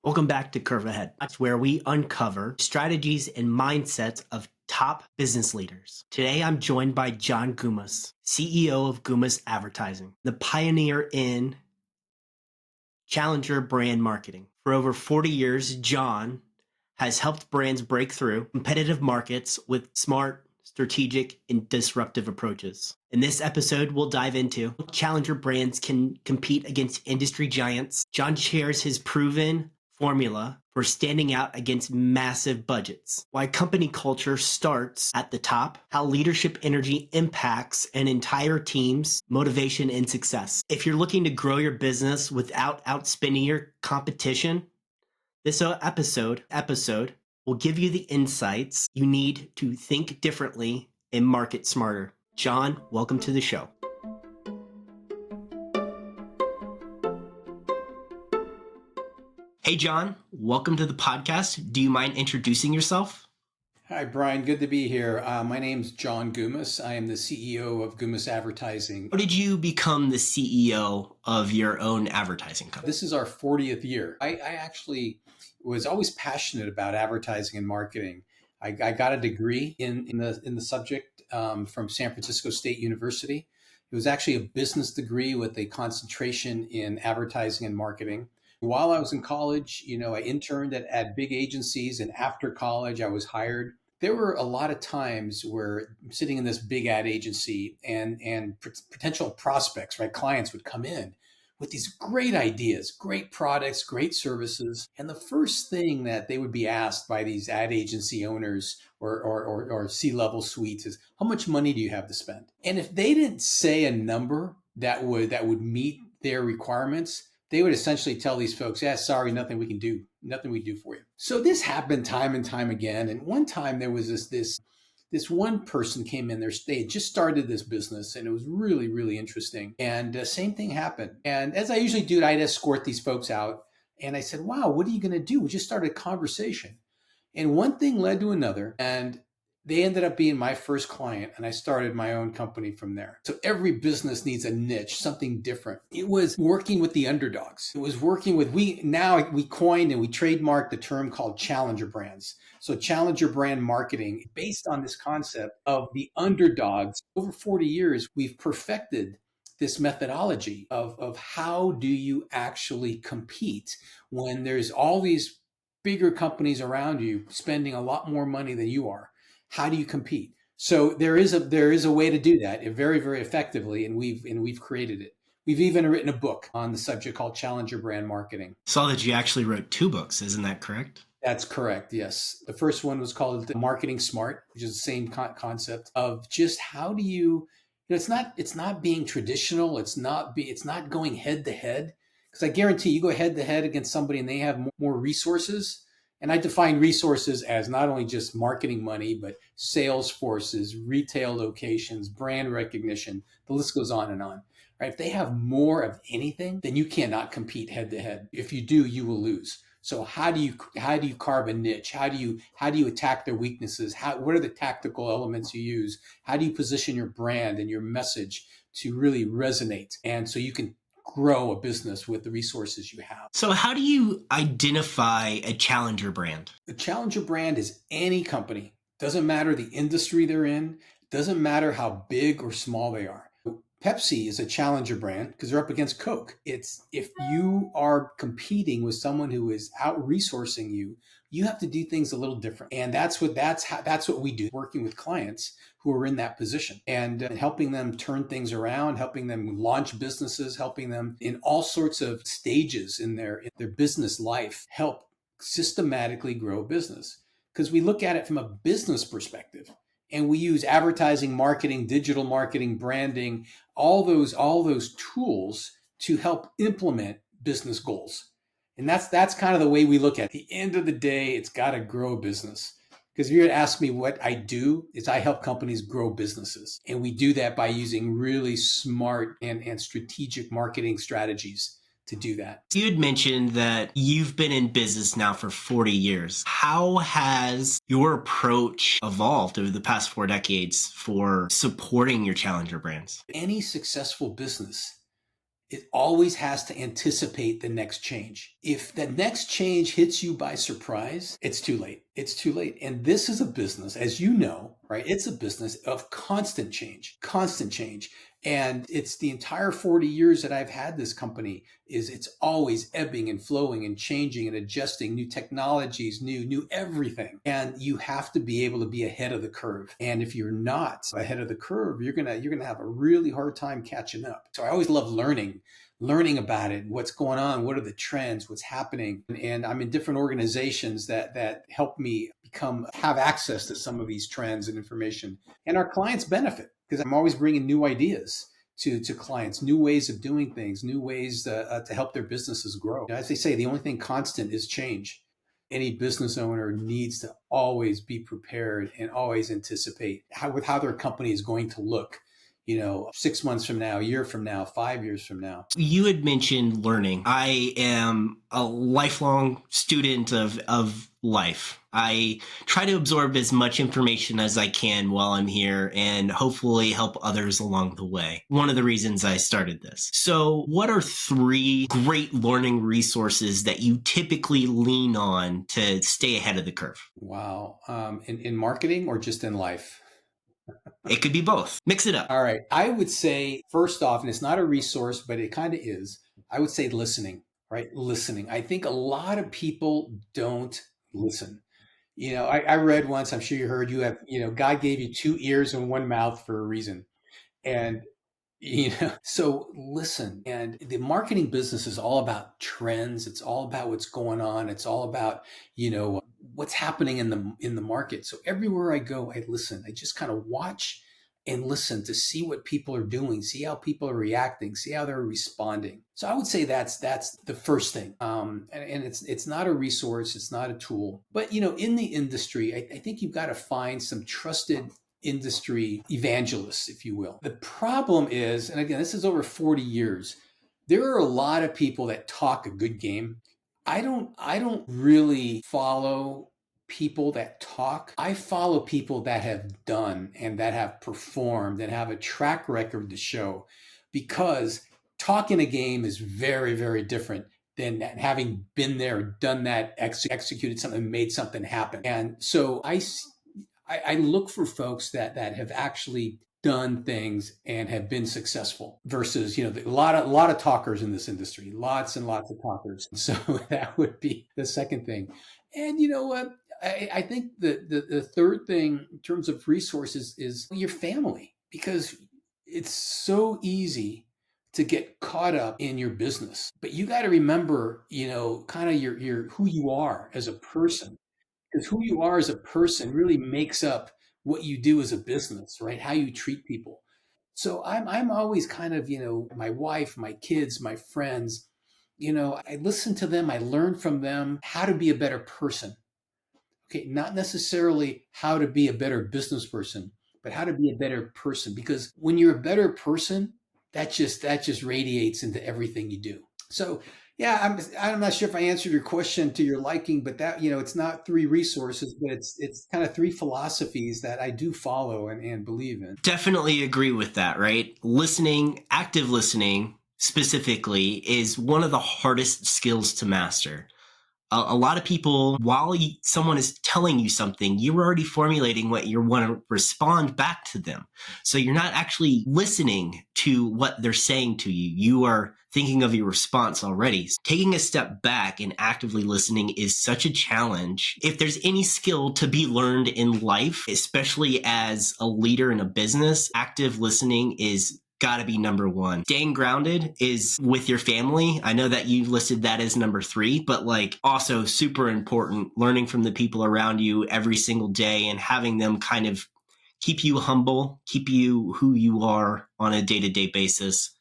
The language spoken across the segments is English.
Welcome back to Curve Ahead. That's where we uncover strategies and mindsets of top business leaders. Today, I'm joined by John Gumas, CEO of Gumas Advertising, the pioneer in challenger brand marketing. For over 40 years, John has helped brands break through competitive markets with smart, strategic, and disruptive approaches. In this episode, we'll dive into how challenger brands can compete against industry giants. John shares his proven formula for standing out against massive budgets, why company culture starts at the top, how leadership energy impacts an entire team's motivation and success. If you're looking to grow your business without outspending your competition, this episode will give you the insights you need to think differently and market smarter. John, welcome to the show. Hey, John, welcome to the podcast. Do you mind introducing yourself? Hi, Brian. Good to be here. My name's John Gumas. I am the CEO of Gumas Advertising. How did you become the CEO of your own advertising company? This is our 40th year. I actually was always passionate about advertising and marketing. I got a degree in the subject from San Francisco State University. It was actually a business degree with a concentration in advertising and marketing. While I was in college, I interned at big agencies, and after college, I was hired. There were a lot of times where I'm sitting in this big ad agency and potential prospects, right, clients would come in with these great ideas, great products, great services. And the first thing that they would be asked by these ad agency owners or C-level suites is, how much money do you have to spend? And if they didn't say a number that would meet their requirements, they would essentially tell these folks, yeah, sorry, nothing we can do, nothing we do for you. So this happened time and time again. And one time there was this one person came in there, they had just started this business and it was really, really interesting. And same thing happened. And as I usually do, I'd escort these folks out. And I said, wow, what are you going to do? We just started a conversation. And one thing led to another. And they ended up being my first client, and I started my own company from there. So every business needs a niche, something different. It was working with the underdogs. It was working with, we coined and we trademarked the term called challenger brands. So challenger brand marketing, based on this concept of the underdogs. Over 40 years, we've perfected this methodology of how do you actually compete when there's all these bigger companies around you spending a lot more money than you are. How do you compete? So there is a way to do that very, very effectively, and we've created it. We've even written a book on the subject called Challenger Brand Marketing. Saw that you actually wrote 2 books. Isn't that correct? That's correct. Yes. The first one was called Marketing Smart, which is the same concept of just how do you, it's not being traditional. It's not going head to head, because I guarantee you go head to head against somebody and they have more resources. And I define resources as not only just marketing money, but sales forces, retail locations, brand recognition. The list goes on and on. Right? If they have more of anything, then you cannot compete head to head. If you do, you will lose. So how do you carve a niche? How do you attack their weaknesses? What are the tactical elements you use? How do you position your brand and your message to really resonate? And so you can grow a business with the resources you have. So how do you identify a challenger brand? A challenger brand is any company. Doesn't matter the industry they're in. Doesn't matter how big or small they are. Pepsi is a challenger brand because they're up against Coke. It's if you are competing with someone who is out-resourcing you, you have to do things a little different. And that's what we do, working with clients who are in that position and helping them turn things around, helping them launch businesses, helping them in all sorts of stages in their business life, help systematically grow a business. Because we look at it from a business perspective. And we use advertising, marketing, digital marketing, branding, all those tools to help implement business goals. And that's kind of the way we look at it. At the end of the day, it's got to grow a business. Because if you're to ask me what I do, is I help companies grow businesses. And we do that by using really smart and strategic marketing strategies to do that. You had mentioned that you've been in business now for 40 years. How has your approach evolved over the past 4 decades for supporting your challenger brands? Any successful business it always has to anticipate the next change. If the next change hits you by surprise, it's too late. It's too late. And this is a business, as you know, right? It's a business of constant change, constant change. And it's the entire 40 years that I've had this company is it's always ebbing and flowing and changing and adjusting, new technologies, new everything. And you have to be able to be ahead of the curve. And if you're not ahead of the curve, you're going to have a really hard time catching up. So I always love learning about it, what's going on, what are the trends, what's happening. And I'm in different organizations that help me have access to some of these trends and information. And our clients benefit because I'm always bringing new ideas to clients, new ways of doing things, new ways to help their businesses grow. As they say, the only thing constant is change. Any business owner needs to always be prepared and always anticipate how their company is going to look, 6 months from now, a year from now, 5 years from now. You had mentioned learning. I am a lifelong student of life. I try to absorb as much information as I can while I'm here and hopefully help others along the way. One of the reasons I started this. So what are 3 great learning resources that you typically lean on to stay ahead of the curve? Wow. In marketing or just in life? It could be both. Mix it up. All right. I would say, first off, and it's not a resource, but it kind of is, I would say listening, right? Listening. I think a lot of people don't listen. I read once, I'm sure you heard, God gave you 2 ears and 1 mouth for a reason. And so listen. And the marketing business is all about trends. It's all about what's going on. It's all about, what's happening in the market. So everywhere I go, I listen. I just kind of watch and listen to see what people are doing, see how people are reacting, see how they're responding. So I would say that's the first thing. And it's not a resource, it's not a tool. But in the industry, I think you've got to find some trusted industry evangelists, if you will. The problem is, and again, this is over 40 years, there are a lot of people that talk a good game. I don't really follow people that talk. I follow people that have done and that have performed and have a track record to show, because talking a game is very, very different than having been there, done that, executed something, made something happen. And so I look for folks that have actually done things and have been successful versus, a lot of talkers in this industry, lots and lots of talkers. So that would be the second thing. And you know what? I think the third thing in terms of resources is your family, because it's so easy to get caught up in your business, but you got to remember, kind of your who you are as a person. Because who you are as a person really makes up what you do as a business, right? How you treat people. So I'm always kind of, my wife, my kids, my friends, I listen to them, I learn from them how to be a better person. Okay, not necessarily how to be a better business person, but how to be a better person. Because when you're a better person, that just radiates into everything you do. So yeah, I'm not sure if I answered your question to your liking, but that, it's not 3 resources, but it's kind of 3 philosophies that I do follow and believe in. Definitely agree with that, right? Listening, active listening specifically, is one of the hardest skills to master. A lot of people, while someone is telling you something, you're already formulating what you want to respond back to them. So you're not actually listening to what they're saying to you. You are thinking of your response already. Taking a step back and actively listening is such a challenge. If there's any skill to be learned in life, especially as a leader in a business, active listening is got to be number 1. Staying grounded is with your family. I know that you listed that as number 3, but also super important, learning from the people around you every single day and having them kind of keep you humble, keep you who you are on a day-to-day basis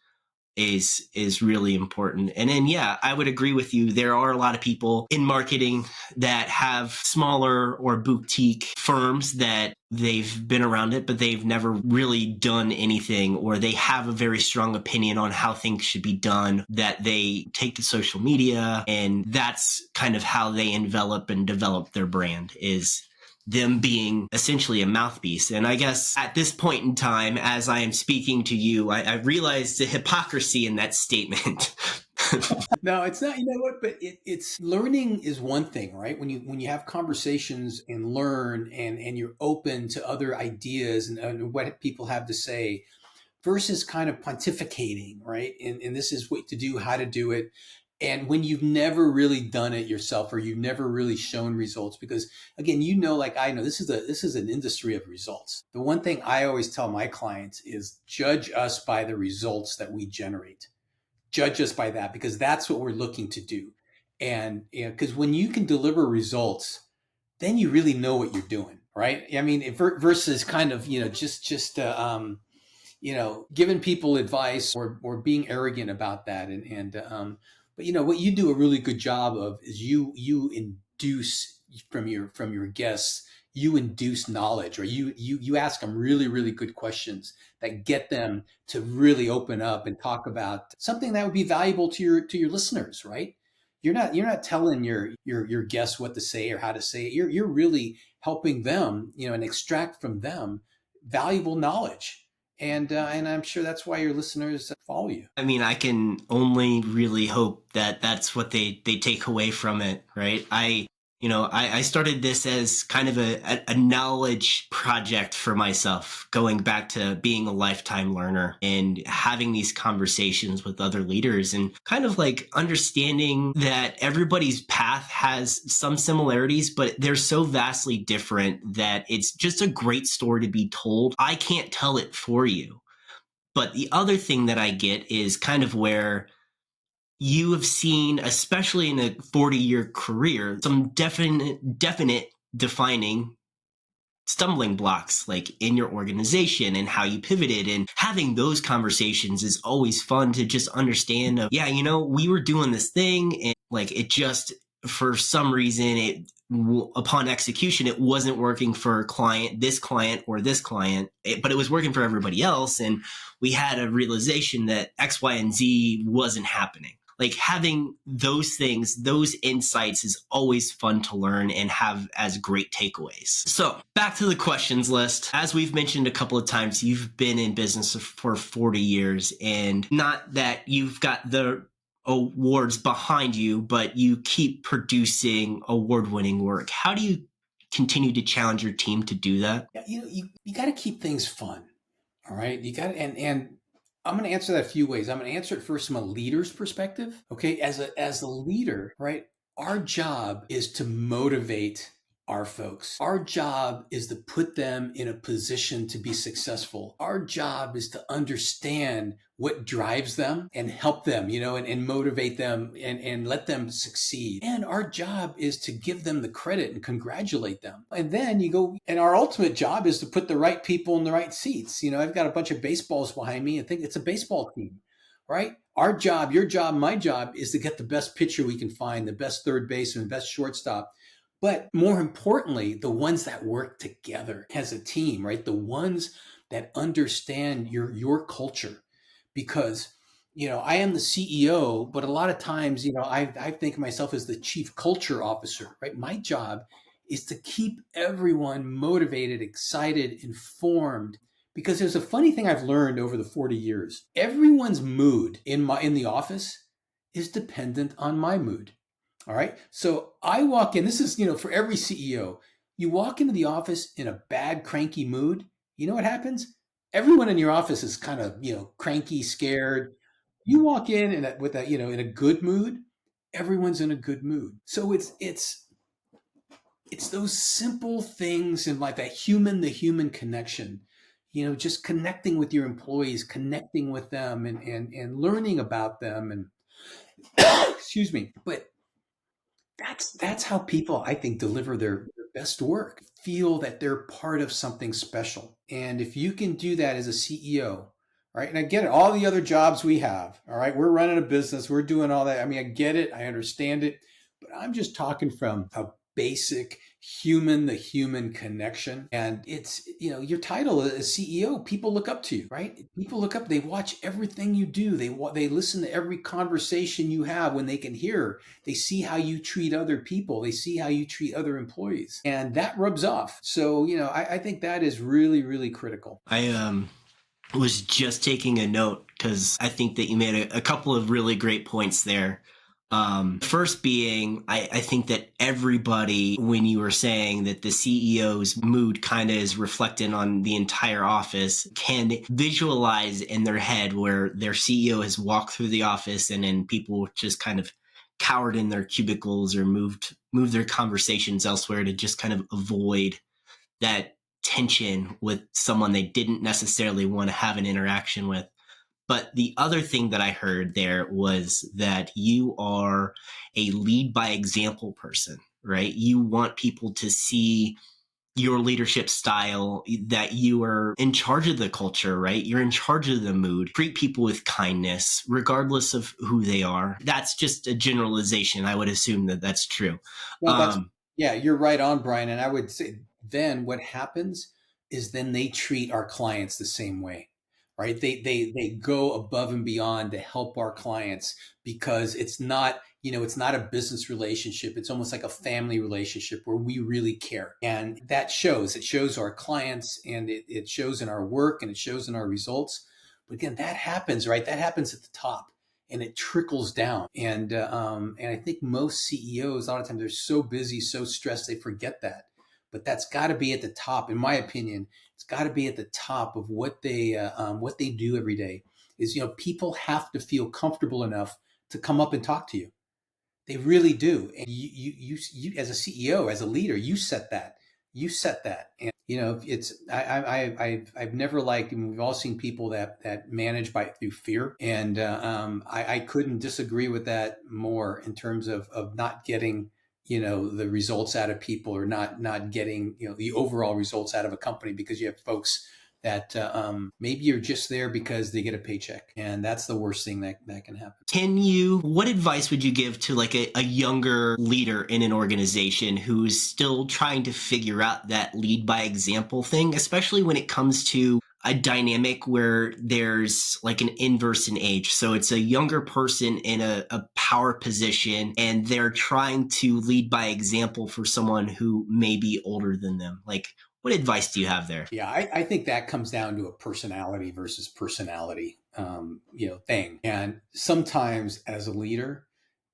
is really important. And then, yeah, I would agree with you. There are a lot of people in marketing that have smaller or boutique firms that they've been around it, but they've never really done anything, or they have a very strong opinion on how things should be done, that they take to social media. And that's kind of how they envelop and develop their brand, is them being essentially a mouthpiece. And I guess at this point in time, as I am speaking to you, I realize the hypocrisy in that statement. No, it's not. You know what? But it's learning is one thing, right? When you have conversations and learn and you're open to other ideas and what people have to say, versus kind of pontificating, right? And this is what to do, how to do it. And when you've never really done it yourself, or you've never really shown results, because again, like I know, this is an industry of results. The one thing I always tell my clients is judge us by the results that we generate. Judge us by that, because that's what we're looking to do. And because when you can deliver results, then you really know what you're doing, right? I mean, versus kind of giving people advice or being arrogant about that. But what you do a really good job of is you induce from your guests, you induce knowledge, or you ask them really, really good questions that get them to really open up and talk about something that would be valuable to your listeners, right? You're not telling your guests what to say or how to say it. You're really helping them, and extract from them valuable knowledge. And I'm sure that's why your listeners follow you. I mean, I can only really hope that that's what they take away from it, right? I started this as kind of a knowledge project for myself, going back to being a lifetime learner and having these conversations with other leaders and kind of like understanding that everybody's path has some similarities, but they're so vastly different that it's just a great story to be told. I can't tell it for you. But the other thing that I get is kind of where you have seen, especially in a 40-year career, some definite defining stumbling blocks like in your organization and how you pivoted. And having those conversations is always fun to just understand of, we were doing this thing and like it just, for some reason, upon execution, it wasn't working for this client or this client, but it was working for everybody else. And we had a realization that X, Y, and Z wasn't happening. Like having those things, those insights is always fun to learn and have as great takeaways. So back to the questions list. As we've mentioned a couple of times, you've been in business for 40 years, and not that you've got the awards behind you, but you keep producing award-winning work. How do you continue to challenge your team to do that? Yeah, you got to keep things fun. All right. You got to, and I'm going to answer that a few ways. I'm going to answer it first from a leader's perspective. Okay. As a leader, right? Our job is to motivate our folks. Our job is to put them in a position to be successful. Our job is to understand what drives them and help them, and motivate them and let them succeed. And our job is to give them the credit and congratulate them. And then and our ultimate job is to put the right people in the right seats. I've got a bunch of baseballs behind me. I think it's a baseball team, right? Our job, your job, my job is to get the best pitcher we can find, the best third baseman, the best shortstop. But more importantly, the ones that work together as a team, right? The ones that understand your culture. Because, I am the CEO, but a lot of times, I think of myself as the chief culture officer, right? My job is to keep everyone motivated, excited, informed. Because there's a funny thing I've learned over the 40 years. Everyone's mood in the office is dependent on my mood. All right. So I walk in, this is, for every CEO, you walk into the office in a bad, cranky mood. You know what happens? Everyone in your office is kind of, cranky, scared. You walk in in a good mood, everyone's in a good mood. So it's those simple things in life, that the human connection, just connecting with your employees, connecting with them and learning about them and excuse me. But that's how people, I think, deliver their best work. Feel that they're part of something special. And if you can do that as a CEO, right? And I get it, all the other jobs we have, all right, we're running a business, we're doing all that. I mean, I get it, I understand it, but I'm just talking from a basic human to human connection. And it's, your title as CEO, people look up to you, right? People look up, they watch everything you do. They listen to every conversation you have. When they can hear, they see how you treat other people. They see how you treat other employees, and that rubs off. So, I think that is really, really critical. I was just taking a note because I think that you made a couple of really great points there. First being, I think that everybody, when you were saying that the CEO's mood kind of is reflected on the entire office, can visualize in their head where their CEO has walked through the office and then people just kind of cowered in their cubicles or moved their conversations elsewhere to just kind of avoid that tension with someone they didn't necessarily want to have an interaction with. But the other thing that I heard there was that you are a lead by example person, right? You want people to see your leadership style, that you are in charge of the culture, right? You're in charge of the mood. Treat people with kindness, regardless of who they are. That's just a generalization. I would assume that that's true. Well, yeah, you're right on, Brian. And I would say then what happens is then they treat our clients the same way, right? They go above and beyond to help our clients, because it's not a business relationship. It's almost like a family relationship where we really care. And that shows. It shows our clients, and it shows in our work, and it shows in our results. But again, that happens, right? That happens at the top, and it trickles down. And I think most CEOs, a lot of times, they're so busy, so stressed, they forget that. But that's got to be at the top, in my opinion. It's got to be at the top of what they do every day. Is, people have to feel comfortable enough to come up and talk to you. They really do. And you as a CEO, as a leader, you set that. You set that. And it's I've never liked. And we've all seen people that manage through fear, and I couldn't disagree with that more in terms of not getting the results out of people, or not getting the overall results out of a company, because you have folks that maybe you're just there because they get a paycheck, and that's the worst thing that can happen. What advice would you give to like a younger leader in an organization who's still trying to figure out that lead by example thing, especially when it comes to a dynamic where there's like an inverse in age? So it's a younger person in a power position, and they're trying to lead by example for someone who may be older than them. Like, what advice do you have there? Yeah, I think that comes down to a personality versus personality, thing. And sometimes as a leader,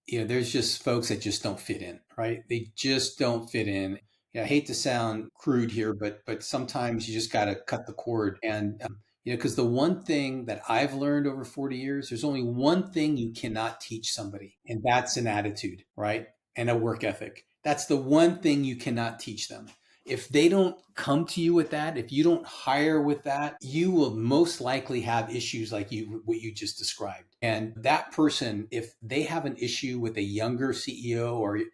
there's just folks that just don't fit in, right? They just don't fit in. I hate to sound crude here, but sometimes you just got to cut the cord. And because the one thing that I've learned over 40 years, there's only one thing you cannot teach somebody, and that's an attitude, right? And a work ethic. That's the one thing you cannot teach them. If they don't come to you with that, if you don't hire with that, you will most likely have issues like what you just described. And that person, if they have an issue with a younger CEO, or in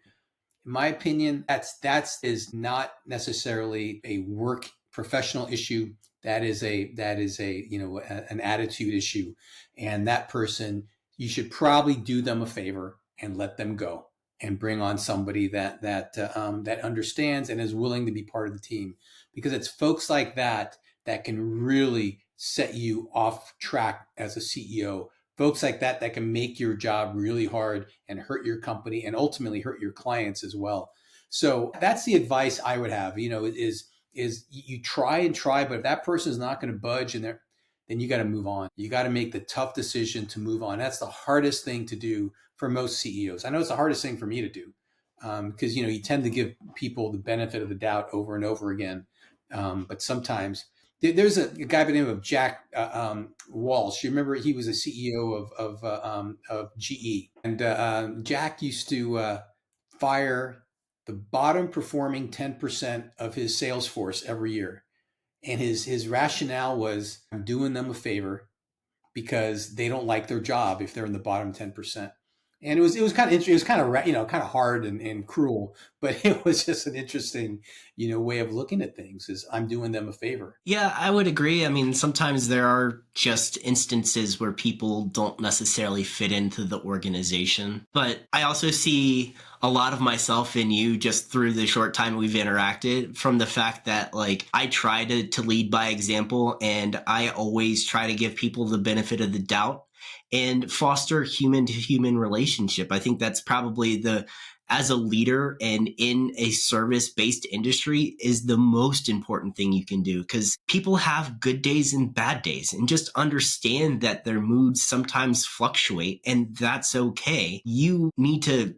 my opinion, that is not necessarily a work professional issue. That is an attitude issue. And that person, you should probably do them a favor and let them go, and bring on somebody that understands and is willing to be part of the team, because it's folks like that that can really set you off track as a CEO. Folks like that can make your job really hard and hurt your company, and ultimately hurt your clients as well. So that's the advice I would have. Is you try and try, but if that person is not going to budge, and then you got to move on. You got to make the tough decision to move on. That's the hardest thing to do for most CEOs. I know it's the hardest thing for me to do, because you tend to give people the benefit of the doubt over and over again. But sometimes there's a guy by the name of Jack Walsh. You remember, he was a CEO of GE, and Jack used to fire the bottom performing 10% of his sales force every year. And his rationale was, I'm doing them a favor because they don't like their job if they're in the bottom 10%. And it was kind of, it was kind of, kind of hard and cruel, but it was just an interesting, way of looking at things, is I'm doing them a favor. Yeah, I would agree. I mean, sometimes there are just instances where people don't necessarily fit into the organization. But I also see a lot of myself in you just through the short time we've interacted, from the fact that like I try to lead by example, and I always try to give people the benefit of the doubt and foster human to human relationship. I think that's probably as a leader and in a service based industry, is the most important thing you can do, because people have good days and bad days, and just understand that their moods sometimes fluctuate, and that's okay. You need to,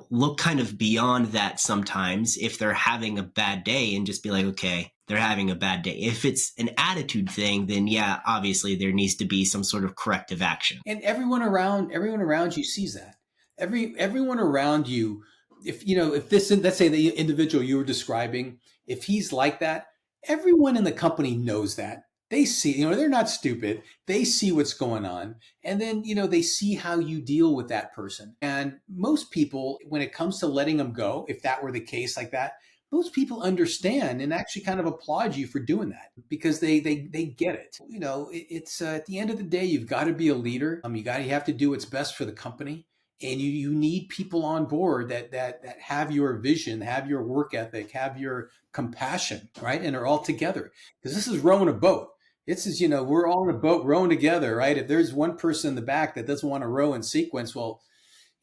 look kind of beyond that sometimes if they're having a bad day, and just be like, okay, they're having a bad day. If it's an attitude thing, then yeah, obviously there needs to be some sort of corrective action. And everyone around you sees that. Everyone around you, if this, let's say the individual you were describing, if he's like that, everyone in the company knows that. They see, they're not stupid. They see what's going on. And then, they see how you deal with that person. And most people, when it comes to letting them go, if that were the case like that, most people understand and actually kind of applaud you for doing that, because they get it. It's at the end of the day, you've got to be a leader. You have to do what's best for the company, and you need people on board that have your vision, have your work ethic, have your compassion, right, and are all together. Because this is rowing a boat. This is, we're all in a boat rowing together, right? If there's one person in the back that doesn't want to row in sequence, well,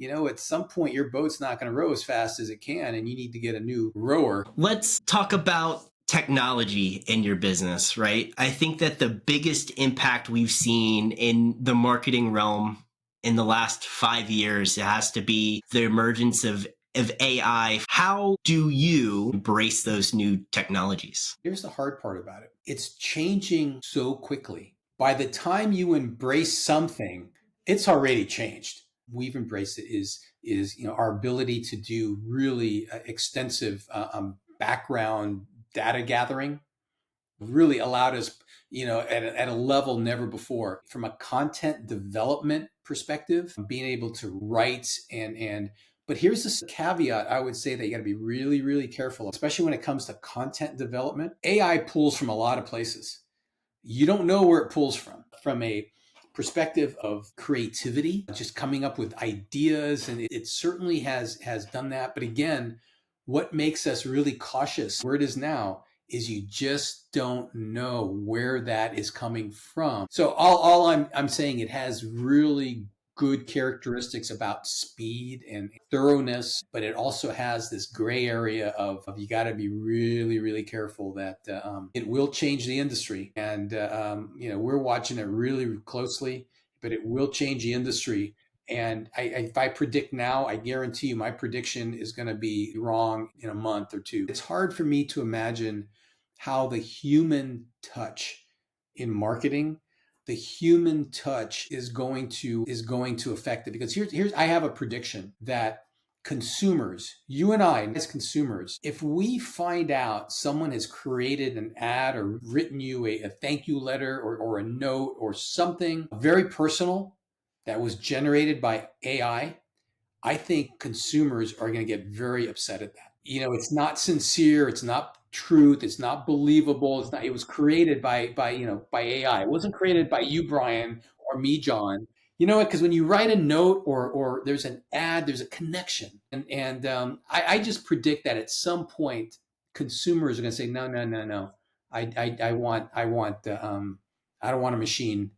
at some point your boat's not going to row as fast as it can, and you need to get a new rower. Let's talk about technology in your business, right? I think that the biggest impact we've seen in the marketing realm in the last 5 years has to be the emergence of AI. How do you embrace those new technologies? Here's the hard part about it. It's changing so quickly. By the time you embrace something, it's already changed. We've embraced it is our ability to do really extensive background data gathering really allowed us, at a level never before. From a content development perspective, being able to write but here's this caveat I would say that you got to be really, really careful, especially when it comes to content development. AI pulls from a lot of places. You don't know where it pulls from. From a perspective of creativity, just coming up with ideas, and it certainly has done that. But again, what makes us really cautious where it is now is you just don't know where that is coming from. So all I'm saying, it has really good characteristics about speed and thoroughness, but it also has this gray area of you got to be really, really careful that it will change the industry. And, we're watching it really closely, but it will change the industry. And if I predict now, I guarantee you my prediction is going to be wrong in a month or two. It's hard for me to imagine how the human touch in marketing, the human touch is going to affect it. Because here's I have a prediction that consumers, you and I as consumers, if we find out someone has created an ad or written you a thank you letter or a note or something very personal that was generated by AI, I think consumers are going to get very upset at that. It's not sincere. It's not truth. It's not believable. It's not. It was created by AI. It wasn't created by you, Brian, or me, John. You know what? Because when you write a note or there's an ad, there's a connection, and I just predict that at some point consumers are going to say, no, no, no, no. I want I don't want a machine.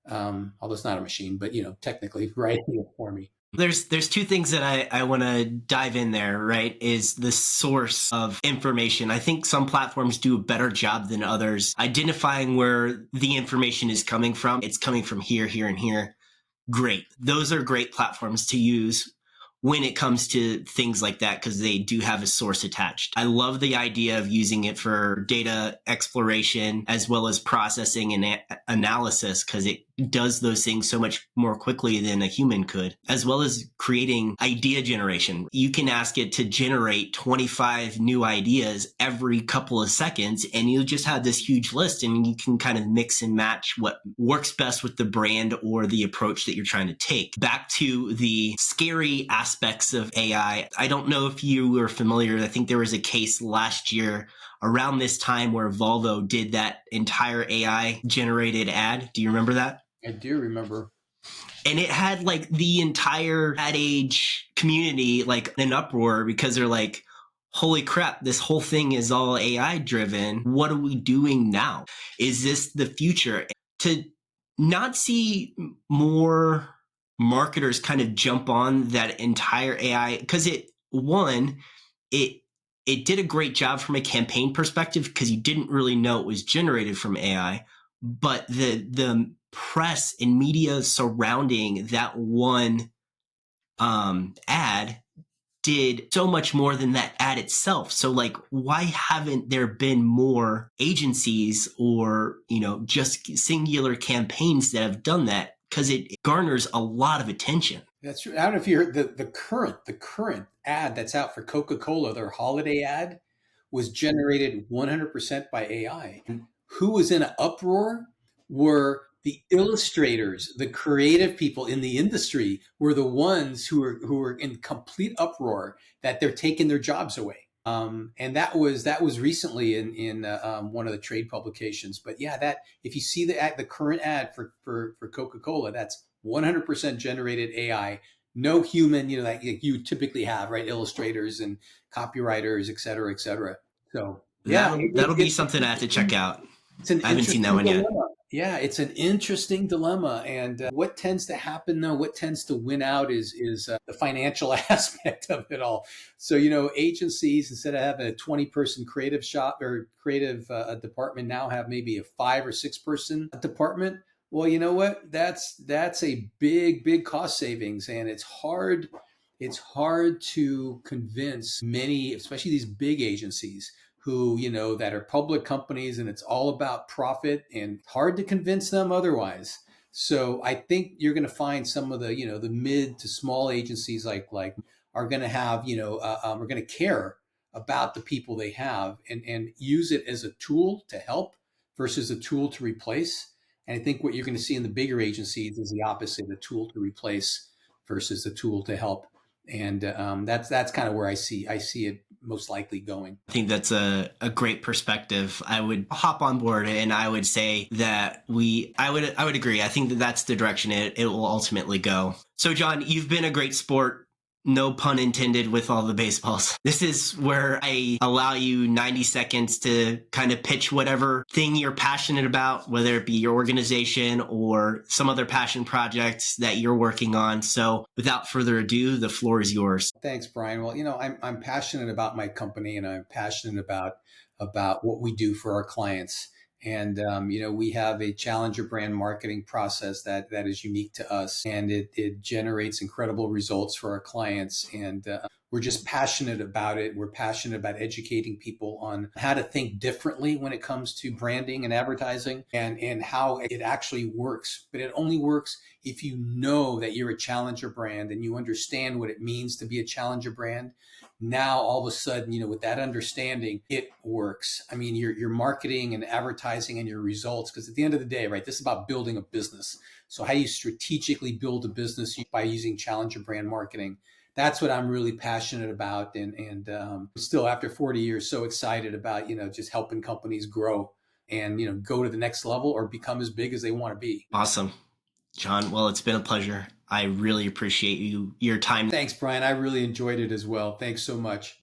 Although it's not a machine, but technically writing it for me. There's two things that I want to dive in there, right? Is the source of information. I think some platforms do a better job than others identifying where the information is coming from. It's coming from here, here, and here. Great. Those are great platforms to use when it comes to things like that, because they do have a source attached. I love the idea of using it for data exploration as well as processing and analysis, because it does those things so much more quickly than a human could, as well as creating idea generation. You can ask it to generate 25 new ideas every couple of seconds, and you just have this huge list, and you can kind of mix and match what works best with the brand or the approach that you're trying to take. Back to the scary aspects of AI, I don't know if you were familiar. I think there was a case last year around this time where Volvo did that entire AI generated ad. Do you remember that? I do remember. And it had like the entire ad age community like in an uproar because they're like, holy crap, this whole thing is all AI driven. What are we doing now? Is this the future? To not see more marketers kind of jump on that entire AI, because it it did a great job from a campaign perspective because you didn't really know it was generated from AI, but the press and media surrounding that one ad did so much more than that ad itself. So like, why haven't there been more agencies or, just singular campaigns that have done that? Because it garners a lot of attention. That's true. I don't know if you heard the current ad that's out for Coca-Cola, their holiday ad was generated 100% by AI. And who was in an uproar were the illustrators, the creative people in the industry were the ones who were in complete uproar that they're taking their jobs away. And that was recently in one of the trade publications. But yeah, that if you see the current ad for Coca-Cola, that's 100% generated AI, no human, that you typically have, right? Illustrators and copywriters, et cetera, et cetera. So yeah, That'll be something I have to check out. it's an I haven't seen that interesting one yet. dilemma. Yeah, it's an interesting dilemma. And what tends to happen, though, what tends to win out is the financial aspect of it all. So, agencies, instead of having a 20-person creative shop or creative department, now have maybe a 5 or 6 person department. Well, you know what? That's a big, big cost savings. And it's hard to convince many, especially these big agencies who, that are public companies and it's all about profit and hard to convince them otherwise. So I think you're going to find some of the mid to small agencies like are going to have, are going to care about the people they have and use it as a tool to help versus a tool to replace. And I think what you're going to see in the bigger agencies is the opposite, the tool to replace versus the tool to help. And that's kind of where I see it most likely going. I think that's a great perspective. I would hop on board and I would say that I would agree. I think that that's the direction it will ultimately go. So John, you've been a great sport. No pun intended with all the baseballs. This is where I allow you 90 seconds to kind of pitch whatever thing you're passionate about, whether it be your organization or some other passion projects that you're working on. So without further ado, the floor is yours. Thanks, Brian. Well, I'm passionate about my company and I'm passionate about what we do for our clients. And we have a challenger brand marketing process that is unique to us, and it generates incredible results for our clients. And we're just passionate about it. We're passionate about educating people on how to think differently when it comes to branding and advertising and how it actually works. But it only works if you know that you're a challenger brand and you understand what it means to be a challenger brand. Now, all of a sudden, with that understanding, it works. I mean, your marketing and advertising and your results, because at the end of the day, right, this is about building a business. So how do you strategically build a business by using challenger brand marketing? That's what I'm really passionate about. And still, after 40 years, so excited about, just helping companies grow and, go to the next level or become as big as they want to be. Awesome. John, well, it's been a pleasure. I really appreciate your time. Thanks, Brian. I really enjoyed it as well. Thanks so much.